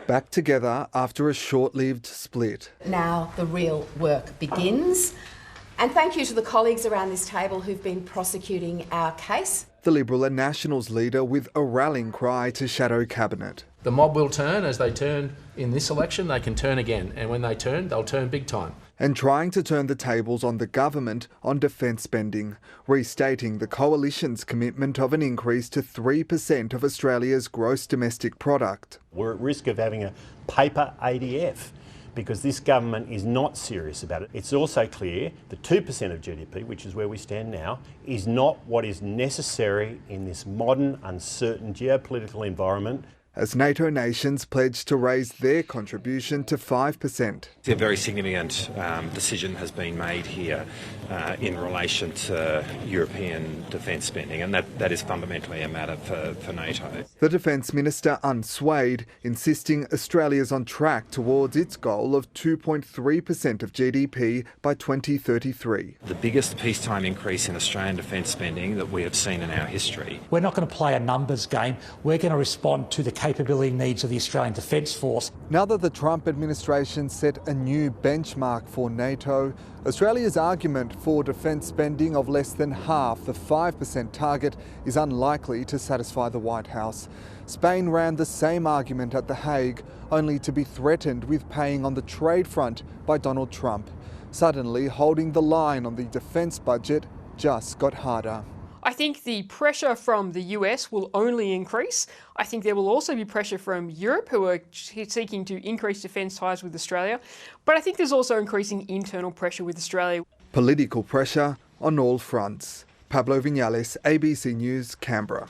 back together after a short-lived split. Now the real work begins. And thank you to the colleagues around this table who've been prosecuting our case. The Liberal and Nationals leader with a rallying cry to shadow cabinet. The mob will turn. As they turn in this election, they can turn again. And when they turn, they'll turn big time. And trying to turn the tables on the government on defence spending, restating the coalition's commitment of an increase to 3% of Australia's gross domestic product. We're at risk of having a paper ADF because this government is not serious about it. It's also clear that 2% of GDP, which is where we stand now, is not what is necessary in this modern, uncertain geopolitical environment. As NATO nations pledge to raise their contribution to 5%. A very significant decision has been made here in relation to European defence spending, and that is fundamentally a matter for NATO. The Defence Minister unswayed, insisting Australia's on track towards its goal of 2.3% of GDP by 2033. The biggest peacetime increase in Australian defence spending that we have seen in our history. We're not going to play a numbers game. We're going to respond to the capability needs of the Australian Defence Force. Now that the Trump administration set a new benchmark for NATO, Australia's argument for defence spending of less than half the 5% target is unlikely to satisfy the White House. Spain ran the same argument at The Hague, only to be threatened with paying on the trade front by Donald Trump. Suddenly, holding the line on the defence budget just got harder. I think the pressure from the US will only increase. I think there will also be pressure from Europe, who are seeking to increase defence ties with Australia. But I think there's also increasing internal pressure with Australia. Political pressure on all fronts. Pablo Vinales, ABC News, Canberra.